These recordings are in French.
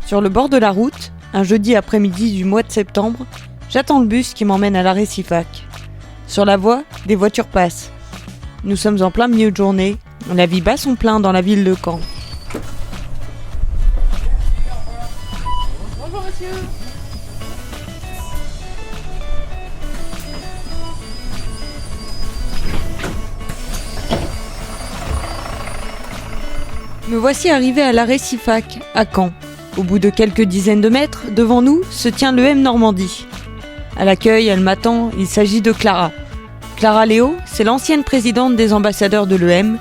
Sur le bord de la route, un jeudi après-midi du mois de septembre, j'attends le bus qui m'emmène à l'arrêt Sifac. Sur la voie, des voitures passent. Nous sommes en plein milieu de journée, la vie bat son plein dans la ville de Caen. Bonjour monsieur. Me voici arrivé à l'arrêt Sifac, à Caen. Au bout de quelques dizaines de mètres, devant nous, se tient l'EM Normandie. À l'accueil, elle m'attend, il s'agit de Clara. Clara Léo, c'est l'ancienne présidente des ambassadeurs de l'EM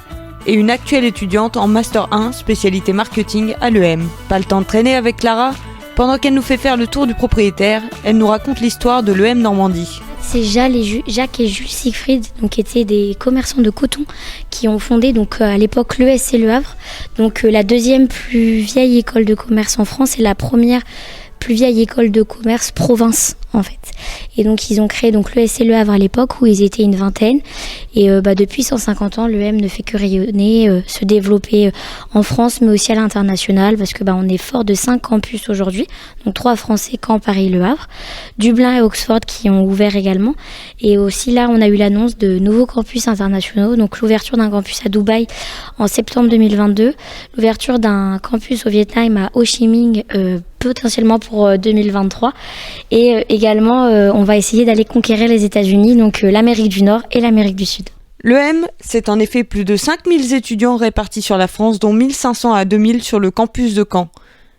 et une actuelle étudiante en Master 1, spécialité marketing à l'EM. Pas le temps de traîner avec Clara. Pendant qu'elle nous fait faire le tour du propriétaire, elle nous raconte l'histoire de l'EM Normandie. C'est Jacques et Jules Siegfried, donc, qui étaient des commerçants de coton, qui ont fondé donc, à l'époque l'ESC Le Havre, donc la deuxième plus vieille école de commerce en France et la première plus vieille école de commerce province en fait. Et donc ils ont créé donc l'ESC Le Havre à l'époque où ils étaient une vingtaine et depuis 150 ans l'EM ne fait que rayonner, se développer en France mais aussi à l'international parce que on est fort de 5 campus aujourd'hui, donc 3 français, Caen, Paris, Le Havre, Dublin et Oxford qui ont ouvert également et aussi là on a eu l'annonce de nouveaux campus internationaux, donc l'ouverture d'un campus à Dubaï en septembre 2022, l'ouverture d'un campus au Vietnam à Ho Chi Minh potentiellement pour 2023 et également on va essayer d'aller conquérir les États-Unis, donc l'Amérique du Nord et l'Amérique du Sud. L'EM, c'est en effet plus de 5000 étudiants répartis sur la France, dont 1500 à 2000 sur le campus de Caen.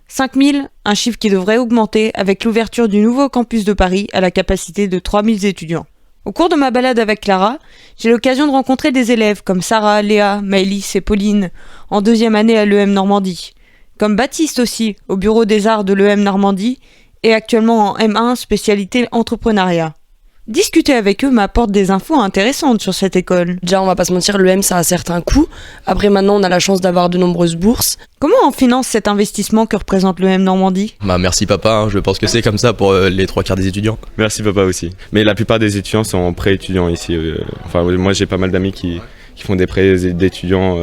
5000, un chiffre qui devrait augmenter avec l'ouverture du nouveau campus de Paris à la capacité de 3000 étudiants. Au cours de ma balade avec Clara, j'ai l'occasion de rencontrer des élèves comme Sarah, Léa, Maëlys et Pauline, en 2e année à l'EM Normandie. Comme Baptiste aussi, au bureau des arts de l'EM Normandie, et actuellement en M1, spécialité entrepreneuriat. Discuter avec eux m'apporte des infos intéressantes sur cette école. Déjà, on va pas se mentir, l'EM, ça a certains coûts. Après, maintenant, on a la chance d'avoir de nombreuses bourses. Comment on finance cet investissement que représente l'EM Normandie ? Merci papa, je pense que c'est comme ça pour les 3/4 des étudiants. Merci papa aussi. Mais la plupart des étudiants sont en prêt étudiant ici. Moi, j'ai pas mal d'amis qui font des prêts d'étudiants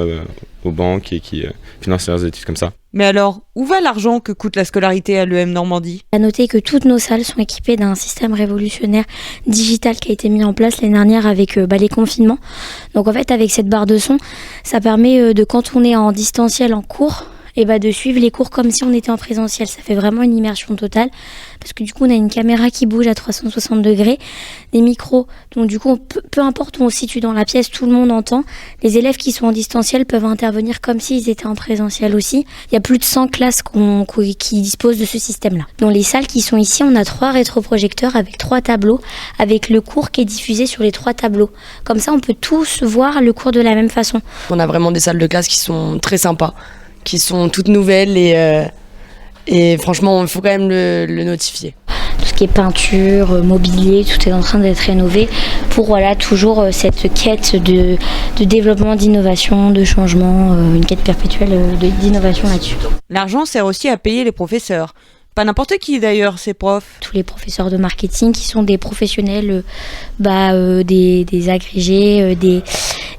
aux banques et qui financent leurs études comme ça. Mais alors, où va l'argent que coûte la scolarité à l'EM Normandie ? À noter que toutes nos salles sont équipées d'un système révolutionnaire digital qui a été mis en place l'année dernière avec les confinements. Donc en fait, avec cette barre de son, ça permet de quand on est en distanciel en cours, de suivre les cours comme si on était en présentiel. Ça fait vraiment une immersion totale parce que du coup on a une caméra qui bouge à 360 degrés, des micros, donc du coup peu importe où on se situe dans la pièce, tout le monde entend. Les élèves qui sont en distanciel peuvent intervenir comme s'ils étaient en présentiel aussi. Il y a plus de 100 classes qui disposent de ce système-là. Dans les salles qui sont ici, on a 3 rétroprojecteurs avec 3 tableaux, avec le cours qui est diffusé sur les 3 tableaux. Comme ça on peut tous voir le cours de la même façon. On a vraiment des salles de classe qui sont très sympas, qui sont toutes nouvelles et franchement il faut quand même le notifier. Tout ce qui est peinture, mobilier, tout est en train d'être rénové pour toujours cette quête de développement, d'innovation, de changement, une quête perpétuelle d'innovation là-dessus. L'argent sert aussi à payer les professeurs. Pas n'importe qui d'ailleurs, ces profs. Tous les professeurs de marketing qui sont des professionnels, des agrégés,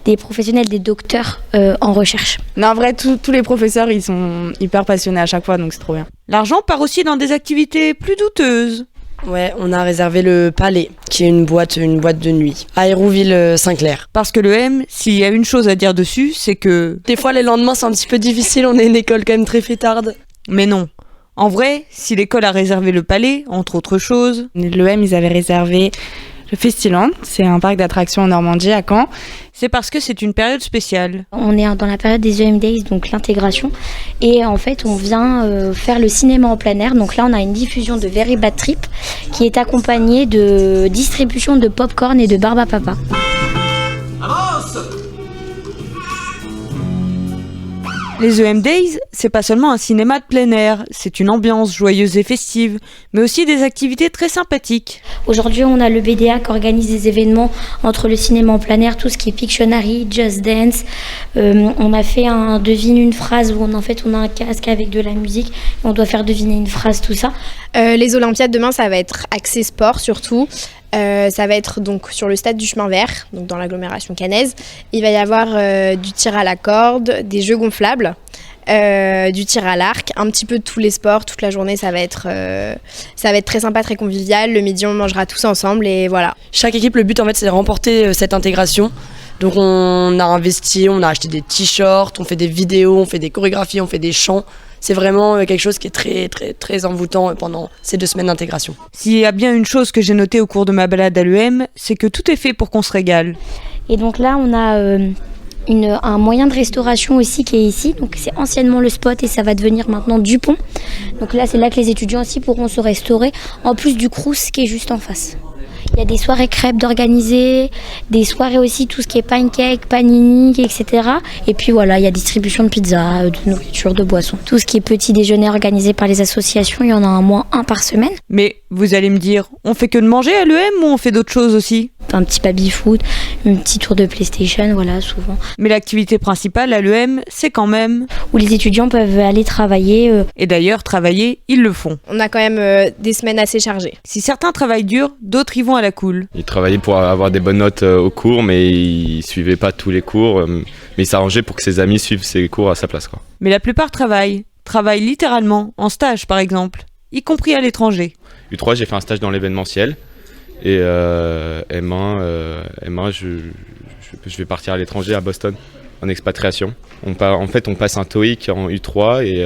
des professionnels, des docteurs en recherche. Non, en vrai, tous les professeurs, ils sont hyper passionnés à chaque fois, donc c'est trop bien. L'argent part aussi dans des activités plus douteuses. Ouais, on a réservé le Palais, qui est une boîte de nuit, à Hérouville-Saint-Clair. Parce que l'EM, s'il y a une chose à dire dessus, c'est que... Des fois, les lendemains, c'est un petit peu difficile, on est une école quand même très fêtarde. Mais non. En vrai, si l'école a réservé le Palais, entre autres choses... L'EM, ils avaient réservé le Festiland, c'est un parc d'attractions en Normandie, à Caen. C'est parce que c'est une période spéciale. On est dans la période des EM Days, donc l'intégration. Et en fait, on vient faire le cinéma en plein air. Donc là, on a une diffusion de Very Bad Trip qui est accompagnée de distribution de pop-corn et de barbe à papa. Avance ! Les EM Days, c'est pas seulement un cinéma de plein air, c'est une ambiance joyeuse et festive, mais aussi des activités très sympathiques. Aujourd'hui, on a le BDA qui organise des événements entre le cinéma en plein air, tout ce qui est Pictionary, Just Dance. On a fait un devine une phrase où on a un casque avec de la musique et on doit faire deviner une phrase, tout ça. Les Olympiades demain, ça va être axé sport surtout. Ça va être donc sur le stade du Chemin Vert, donc dans l'agglomération caennaise. Il va y avoir du tir à la corde, des jeux gonflables, du tir à l'arc, un petit peu de tous les sports. Toute la journée, ça va être très sympa, très convivial. Le midi, on mangera tous ensemble et voilà. Chaque équipe, le but en fait, c'est de remporter cette intégration. Donc on a investi, on a acheté des t-shirts, on fait des vidéos, on fait des chorégraphies, on fait des chants. C'est vraiment quelque chose qui est très, très, très envoûtant pendant ces 2 semaines d'intégration. S'il y a bien une chose que j'ai notée au cours de ma balade à l'EM, c'est que tout est fait pour qu'on se régale. Et donc là, on a un moyen de restauration aussi qui est ici. Donc c'est anciennement le spot et ça va devenir maintenant Dupont. Donc là, c'est là que les étudiants aussi pourront se restaurer, en plus du Crous qui est juste en face. Il y a des soirées crêpes d'organiser, des soirées aussi, tout ce qui est pancake, panini, etc. Et puis voilà, il y a distribution de pizza, de nourriture, de boissons. Tout ce qui est petit déjeuner organisé par les associations, il y en a un par semaine. Mais vous allez me dire, on fait que de manger à l'EM ou on fait d'autres choses aussi ? Un petit baby-foot, un petit tour de PlayStation, voilà, souvent. Mais l'activité principale à l'EM, c'est quand même... où les étudiants peuvent aller travailler. Et d'ailleurs, travailler, ils le font. On a quand même des semaines assez chargées. Si certains travaillent dur, d'autres y vont à la cool. Ils travaillaient pour avoir des bonnes notes au cours, mais ils suivaient pas tous les cours. Mais ils s'arrangeaient pour que ses amis suivent ses cours à sa place, quoi. Mais la plupart travaillent littéralement, en stage par exemple, y compris à l'étranger. U3, j'ai fait un stage dans l'événementiel. Et M1, je vais partir à l'étranger, à Boston, en expatriation. En fait, on passe un TOEIC en U3 et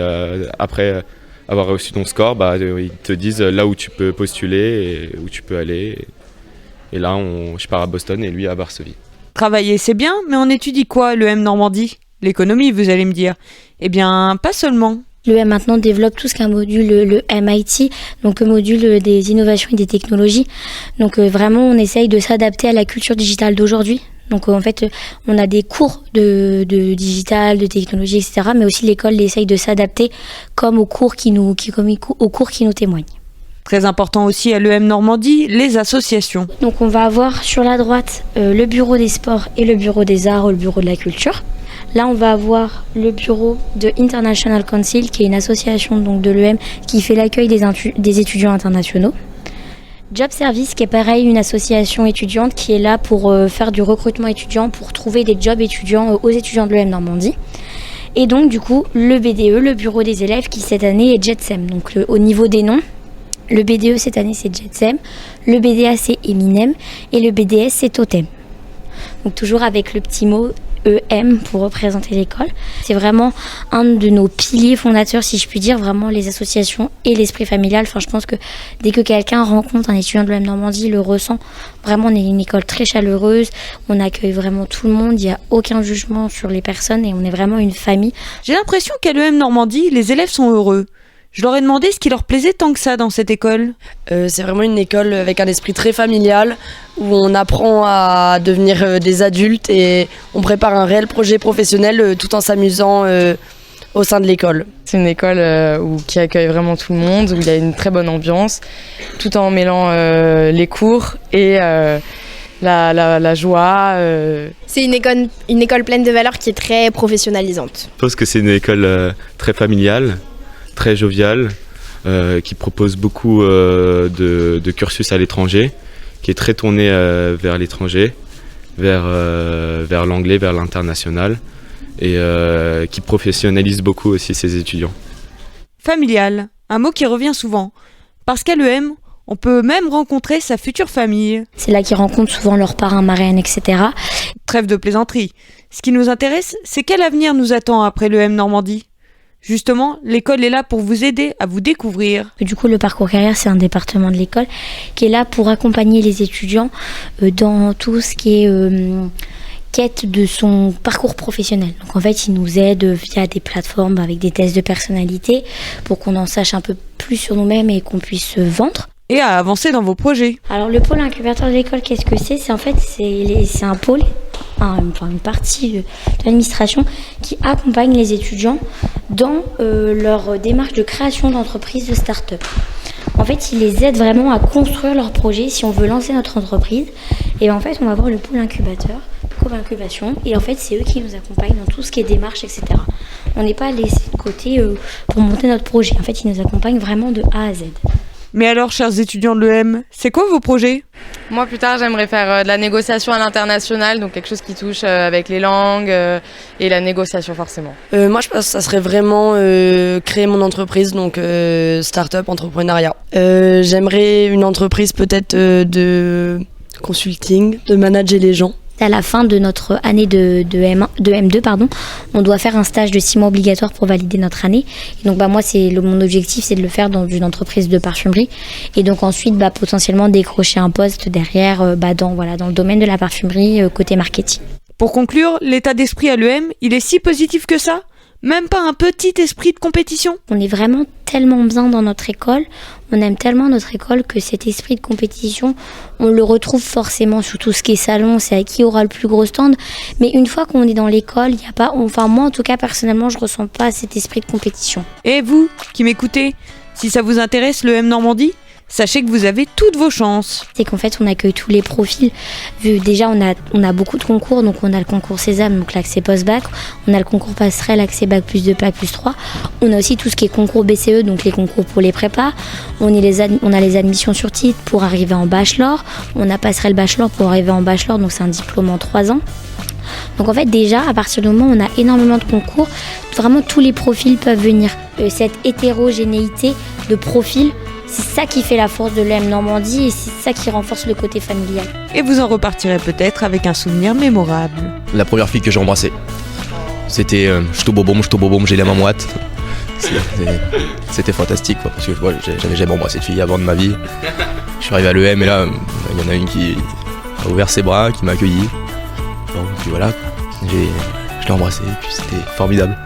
après avoir reçu ton score, ils te disent là où tu peux postuler et où tu peux aller. Et là, je pars à Boston et lui à Varsovie. Travailler, c'est bien, mais on étudie quoi, l'EM Normandie ? L'économie, vous allez me dire. Eh bien, pas seulement. L'EM maintenant développe tout ce qu'un module, le MIT, donc le module des innovations et des technologies. Donc vraiment, on essaye de s'adapter à la culture digitale d'aujourd'hui. Donc en fait, on a des cours de digital, de technologie, etc. Mais aussi l'école essaye de s'adapter comme aux cours qui nous témoignent. Très important aussi à l'EM Normandie, les associations. Donc on va avoir sur la droite le bureau des sports et le bureau des arts ou le bureau de la culture. Là, on va avoir le bureau de International Council, qui est une association donc, de l'EM qui fait l'accueil des étudiants internationaux. Job Service, qui est pareil, une association étudiante qui est là pour faire du recrutement étudiant, pour trouver des jobs étudiants aux étudiants de l'EM Normandie. Et donc, du coup, le BDE, le bureau des élèves, qui cette année est JetSem. Donc, au niveau des noms, le BDE cette année c'est JetSem, le BDA c'est Eminem et le BDS c'est Totem. Donc, toujours avec le petit mot EM pour représenter l'école. C'est vraiment un de nos piliers fondateurs, si je puis dire, vraiment les associations et l'esprit familial. Enfin, je pense que dès que quelqu'un rencontre un étudiant de l'EM Normandie, il le ressent. Vraiment, on est une école très chaleureuse, on accueille vraiment tout le monde, il n'y a aucun jugement sur les personnes et on est vraiment une famille. J'ai l'impression qu'à l'EM Normandie, les élèves sont heureux. Je leur ai demandé ce qui leur plaisait tant que ça dans cette école. C'est vraiment une école avec un esprit très familial où on apprend à devenir des adultes et on prépare un réel projet professionnel tout en s'amusant au sein de l'école. C'est une école qui accueille vraiment tout le monde, où il y a une très bonne ambiance, tout en mêlant les cours et la joie. C'est une école pleine de valeurs qui est très professionnalisante. Je pense que c'est une école très familiale, très joviale, qui propose beaucoup de cursus à l'étranger, qui est très tournée vers l'étranger, vers l'anglais, vers l'international, et qui professionnalise beaucoup aussi ses étudiants. Familial, un mot qui revient souvent, parce qu'à l'EM, on peut même rencontrer sa future famille. C'est là qu'ils rencontrent souvent leurs parrains, marraines, etc. Trêve de plaisanterie. Ce qui nous intéresse, c'est quel avenir nous attend après l'EM Normandie. Justement, l'école est là pour vous aider à vous découvrir. Du coup, le parcours carrière, c'est un département de l'école qui est là pour accompagner les étudiants dans tout ce qui est quête de son parcours professionnel. Donc en fait, ils nous aident via des plateformes avec des tests de personnalité pour qu'on en sache un peu plus sur nous-mêmes et qu'on puisse se vendre. Et à avancer dans vos projets. Alors le pôle incubateur de l'école, qu'est-ce que c'est ? C'est en fait c'est un pôle, une partie de l'administration qui accompagne les étudiants dans leur démarche de création d'entreprise, de start-up. En fait, ils les aident vraiment à construire leur projet si on veut lancer notre entreprise. Et en fait, on va voir le pôle incubateur, co-incubation, et en fait, c'est eux qui nous accompagnent dans tout ce qui est démarche, etc. On n'est pas laissé de côté pour monter notre projet. En fait, ils nous accompagnent vraiment de A à Z. Mais alors, chers étudiants de l'EM, c'est quoi vos projets ? Moi, plus tard, j'aimerais faire de la négociation à l'international, donc quelque chose qui touche avec les langues et la négociation forcément. Moi, je pense que ça serait vraiment créer mon entreprise, donc start-up, entrepreneuriat. J'aimerais une entreprise peut-être de consulting, de manager les gens. À la fin de notre année de M2, on doit faire un stage de 6 mois obligatoire pour valider notre année. Et donc moi, mon objectif, c'est de le faire dans une entreprise de parfumerie. Et donc ensuite, potentiellement décrocher un poste derrière dans le domaine de la parfumerie, côté marketing. Pour conclure, l'état d'esprit à l'EM, il est si positif que ça ? Même pas un petit esprit de compétition ? On est vraiment tellement bien dans notre école, on aime tellement notre école que cet esprit de compétition, on le retrouve forcément sur tout ce qui est salon, c'est à qui aura le plus gros stand. Mais une fois qu'on est dans l'école, il y a pas, moi en tout cas personnellement, je ressens pas cet esprit de compétition. Et vous, qui m'écoutez, si ça vous intéresse l'EM Normandie, sachez que vous avez toutes vos chances. C'est qu'en fait, on accueille tous les profils. Déjà, on a beaucoup de concours. Donc, on a le concours Sésame, donc l'accès post-bac. On a le concours Passerelle, accès bac plus 2, bac plus 3. On a aussi tout ce qui est concours BCE, donc les concours pour les prépas. On a les admissions sur titre pour arriver en bachelor. On a Passerelle bachelor pour arriver en bachelor, donc c'est un diplôme en 3 ans. Donc en fait déjà à partir du moment où on a énormément de concours, vraiment tous les profils peuvent venir. Cette hétérogénéité de profils, c'est ça qui fait la force de l'EM Normandie et c'est ça qui renforce le côté familial. Et vous en repartirez peut-être avec un souvenir mémorable. La première fille que j'ai embrassée, c'était j't'oboboum, j'ai la main moite. C'était fantastique quoi, parce que j'avais jamais embrassé de fille avant de ma vie. Je suis arrivé à l'EM et là, il y en a une qui a ouvert ses bras, qui m'a accueilli. Bon, puis voilà, je l'ai embrassée et puis c'était formidable.